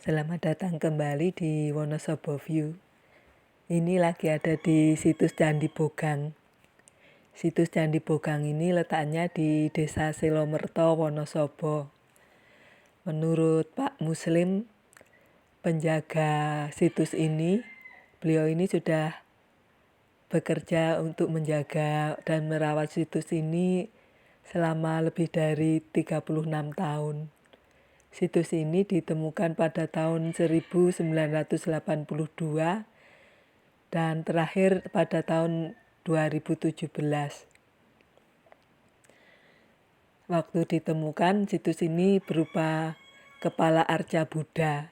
Selamat datang kembali di Wonosobo View. Ini lagi ada di situs Candi Bogang. Situs Candi Bogang ini letaknya di Desa Silomerto, Wonosobo. Menurut Pak Muslim, penjaga situs ini, beliau ini sudah bekerja untuk menjaga dan merawat situs ini selama lebih dari 36 tahun. Situs ini ditemukan pada tahun 1982 dan terakhir pada tahun 2017. Waktu ditemukan, situs ini berupa kepala arca Buddha.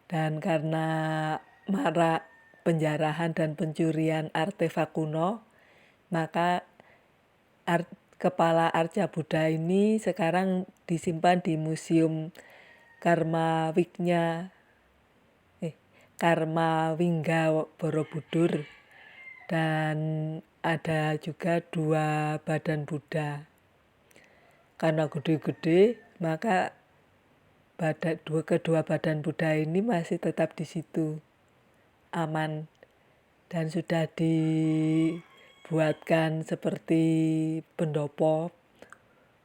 Dan karena marak penjarahan dan pencurian artefak kuno, maka kepala arca Buddha ini sekarang disimpan di Museum Karmawingga Borobudur, dan ada juga 2 badan Buddha. Karena gede-gede, maka kedua badan Buddha ini masih tetap di situ, aman, dan sudah dibuatkan seperti pendopo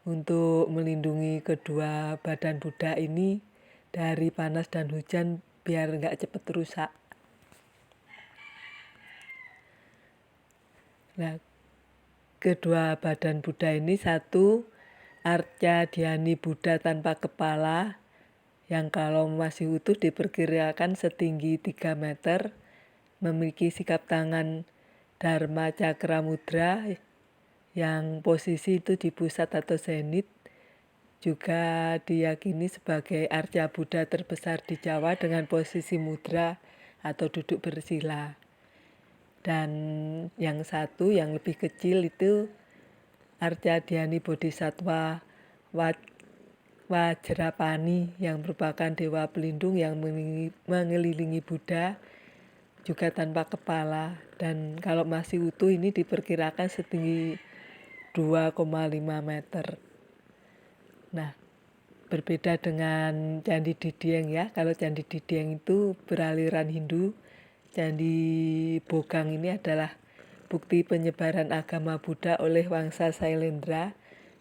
untuk melindungi kedua badan Buddha ini dari panas dan hujan biar nggak cepat rusak. Nah, kedua badan Buddha ini, satu arca Dhyani Buddha tanpa kepala yang kalau masih utuh diperkirakan setinggi 3 meter, memiliki sikap tangan Dharma Cakra Mudra yang posisi itu di pusat atau zenit, juga diyakini sebagai arca Buddha terbesar di Jawa dengan posisi mudra atau duduk bersila. Dan yang satu yang lebih kecil itu arca Dhyani Bodhisattva Vajrapani yang merupakan dewa pelindung yang mengelilingi Buddha, juga tanpa kepala, dan kalau masih utuh ini diperkirakan setinggi 2,5 meter. Nah, berbeda dengan Candi Didieng ya. Kalau Candi Didieng itu beraliran Hindu, Candi Bogang ini adalah bukti penyebaran agama Buddha oleh Wangsa Sailendra,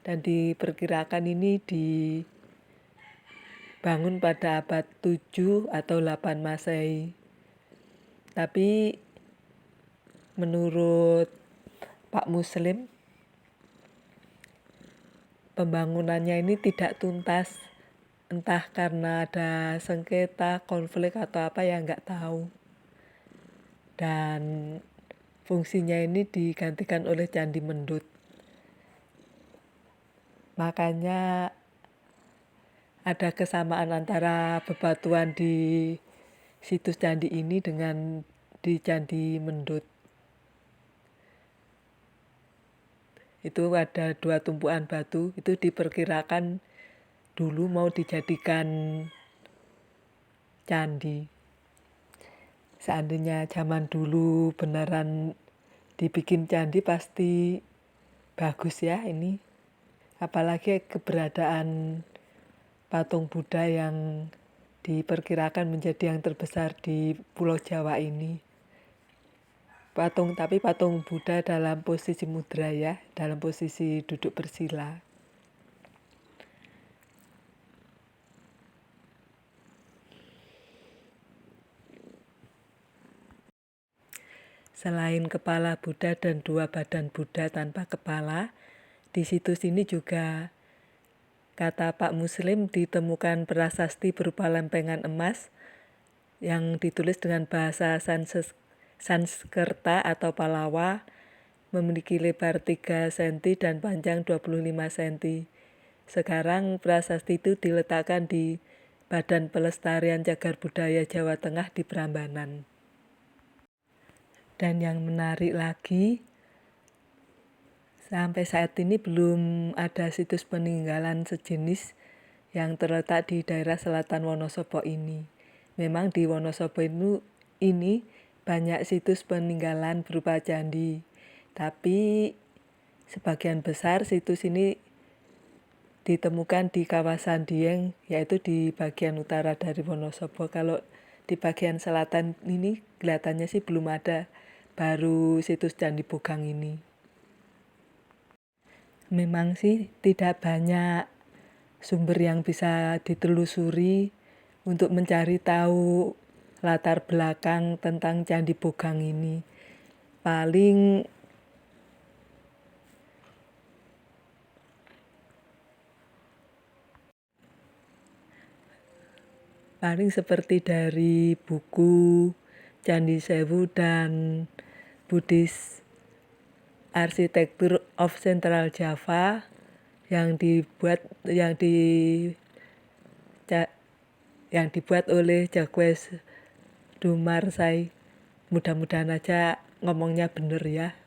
dan diperkirakan ini dibangun pada abad 7 atau 8 Masehi. Tapi menurut Pak Muslim, pembangunannya ini tidak tuntas, entah karena ada sengketa, konflik atau apa ya nggak tahu. Dan fungsinya ini digantikan oleh Candi Mendut. Makanya ada kesamaan antara bebatuan di situs candi ini dengan di Candi Mendut. Itu ada 2 tumpuan batu, itu diperkirakan dulu mau dijadikan candi. Seandainya zaman dulu beneran dibikin candi pasti bagus ya ini. Apalagi keberadaan patung Buddha yang diperkirakan menjadi yang terbesar di Pulau Jawa ini. Tapi patung Buddha dalam posisi mudra ya, dalam posisi duduk bersila. Selain kepala Buddha dan 2 badan Buddha tanpa kepala, di situs ini juga, kata Pak Muslim, ditemukan prasasti berupa lempengan emas yang ditulis dengan bahasa Sanskerta atau Palawa, memiliki lebar 3 cm dan panjang 25 cm. Sekarang prasasti itu diletakkan di Badan Pelestarian Cagar Budaya Jawa Tengah di Prambanan. Dan yang menarik lagi, sampai saat ini belum ada situs peninggalan sejenis yang terletak di daerah selatan Wonosobo ini. Memang di Wonosobo ini banyak situs peninggalan berupa candi, tapi sebagian besar situs ini ditemukan di kawasan Dieng, yaitu di bagian utara dari Wonosobo. Kalau di bagian selatan ini kelihatannya sih belum ada, baru situs Candi Bogang ini. Memang sih tidak banyak sumber yang bisa ditelusuri untuk mencari tahu latar belakang tentang Candi Bogang ini. Paling seperti dari buku Candi Sewu dan Buddhist Architecture of Central Java yang dibuat oleh Jacques du Marsay. Mudah-mudahan aja ngomongnya bener ya.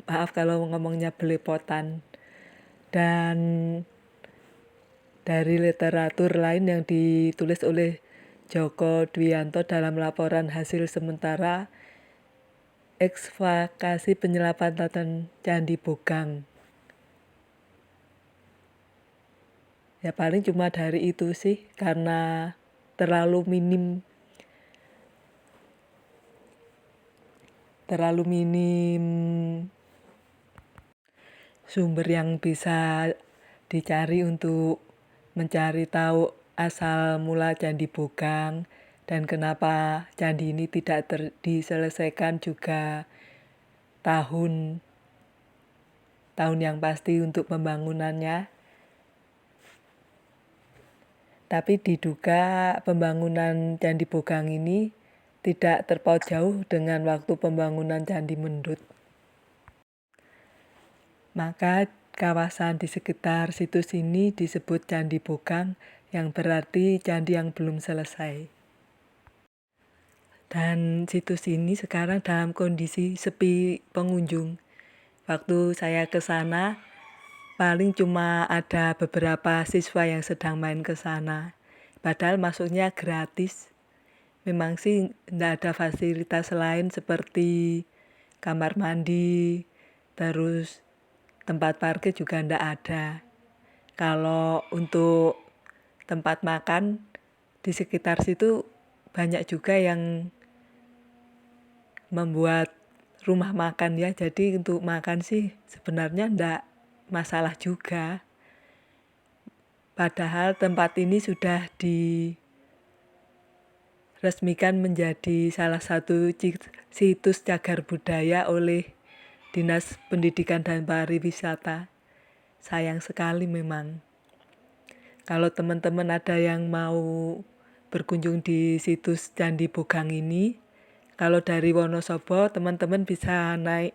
Maaf kalau ngomongnya belepotan. Dan dari literatur lain yang ditulis oleh Joko Dwianto dalam laporan hasil sementara ekskavasi penyelamatan Candi Bogang. Ya paling cuma dari itu sih, karena terlalu minim sumber yang bisa dicari untuk mencari tahu asal mula Candi Bogang dan kenapa candi ini tidak diselesaikan juga tahun yang pasti untuk pembangunannya. Tapi diduga pembangunan Candi Bogang ini tidak terpaut jauh dengan waktu pembangunan Candi Mendut. Maka kawasan di sekitar situs ini disebut Candi Bogang, yang berarti candi yang belum selesai. Dan situs ini sekarang dalam kondisi sepi pengunjung. Waktu saya ke sana, paling cuma ada beberapa siswa yang sedang main ke sana. Padahal masuknya gratis. Memang sih tidak ada fasilitas lain seperti kamar mandi, terus tempat parkir juga tidak ada. Kalau untuk tempat makan di sekitar situ banyak juga yang membuat rumah makan ya. Jadi untuk makan sih sebenarnya tidak masalah juga. Padahal tempat ini sudah diresmikan menjadi salah satu situs cagar budaya oleh Dinas Pendidikan dan Pariwisata. Sayang sekali memang. Kalau teman-teman ada yang mau berkunjung di situs Candi Bogang ini, kalau dari Wonosobo teman-teman bisa naik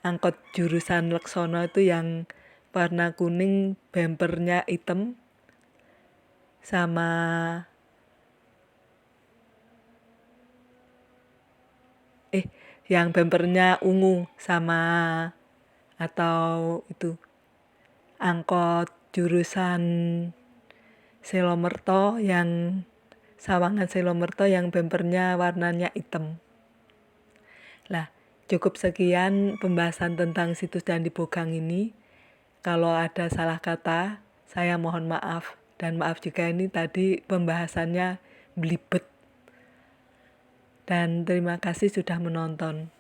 angkot jurusan Leksono itu yang warna kuning, bempernya hitam, sama yang bempernya ungu, sama atau itu angkot jurusan Selomerto yang Sawangan Selomerto yang bempernya warnanya hitam. Lah, cukup sekian pembahasan tentang situs Candi Bogang ini. Kalau ada salah kata, saya mohon maaf. Dan maaf juga ini tadi pembahasannya belibet. Dan terima kasih sudah menonton.